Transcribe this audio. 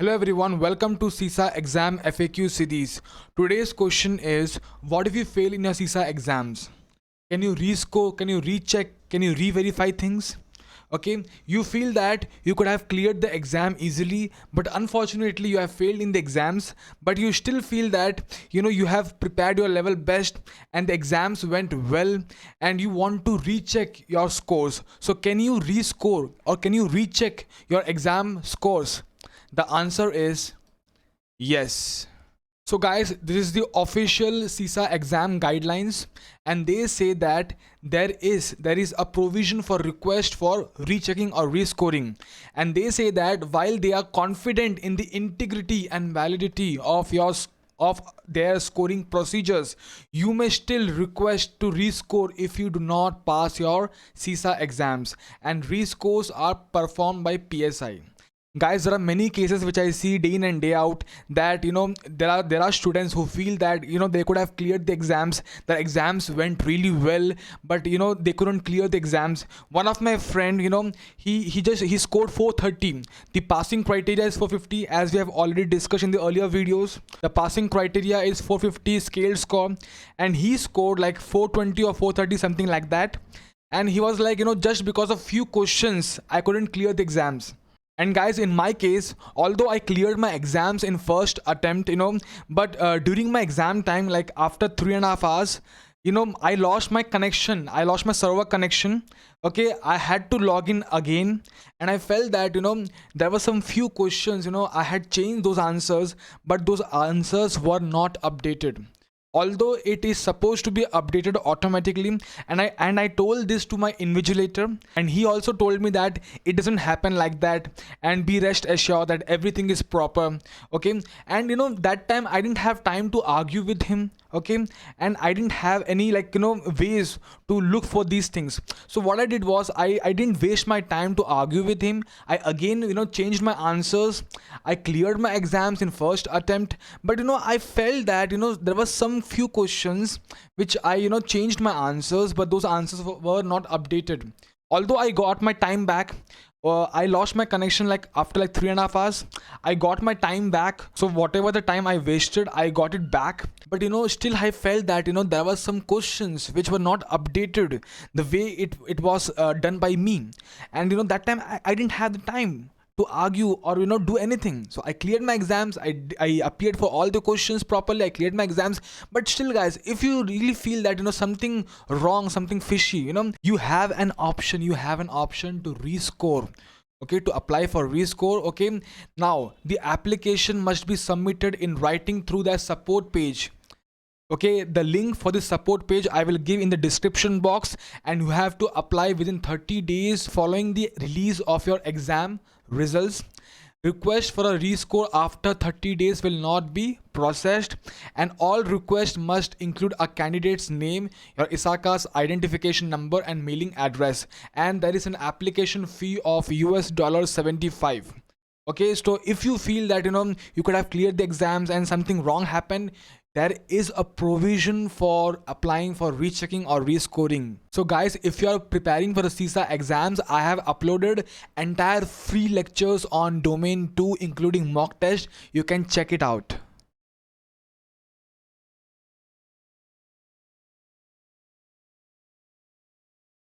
Hello everyone, welcome to CISA Exam FAQ series. Today's question is, what if you fail in your CISA exams? Can you rescore, can you recheck, can you re-verify things? Okay, you feel that you could have cleared the exam easily, but unfortunately you have failed in the exams, but you still feel that you have prepared your level best and the exams went well and you want to recheck your scores. So can you rescore or can you recheck your exam scores? The answer is yes. So guys, this is the official CISA exam guidelines and they say that there is a provision for request for rechecking or rescoring, and they say that while they are confident in the integrity and validity of their scoring procedures, you may still request to rescore if you do not pass your CISA exams, and rescores are performed by PSI. Guys, there are many cases which I see day in and day out that there are students who feel that they could have cleared the exams, the exams went really well, but they couldn't clear the exams. One of my friend, he scored 430. The passing criteria is 450, as we have already discussed in the earlier videos. The passing criteria is 450 scaled score, and he scored like 420 or 430, something like that. And he was like, just because of few questions I couldn't clear the exams. And guys, in my case, although I cleared my exams in first attempt, but during my exam time, like after 3.5 hours, I lost my connection. I lost my server connection. Okay, I had to log in again, and I felt that there were some few questions. I had changed those answers, but those answers were not updated, although it is supposed to be updated automatically. And I told this to my invigilator, and he also told me that it doesn't happen like that, and be rest assured that everything is proper. Okay, and that time I didn't have time to argue with him. Okay, and I didn't have any ways to look for these things. So what I did was I didn't waste my time to argue with him. I again changed my answers. I cleared my exams in first attempt, but I felt that there was some few questions which I changed my answers, but those answers were not updated. Although I got my time back, I lost my connection like after like 3.5 hours. I got my time back, so whatever the time I wasted, I got it back. But still I felt that there were some questions which were not updated the way it was done by me. And that time I didn't have the time to argue or do anything. So I cleared my exams. I appeared for all the questions properly. I cleared my exams. But still guys, if you really feel that something wrong, something fishy, you have an option. You have an option to rescore. Okay, to apply for rescore. Okay, now the application must be submitted in writing through their support page. Okay, the link for the support page I will give in the description box, and you have to apply within 30 days following the release of your exam results. Request for a rescore after 30 days will not be processed, and all requests must include a candidate's name, your ISACA's identification number and mailing address, and there is an application fee of $75. Okay, so if you feel that you could have cleared the exams and something wrong happened, there is a provision for applying for rechecking or rescoring. So guys, if you are preparing for the CISA exams, I have uploaded entire free lectures on domain 2 including mock test. You can check it out.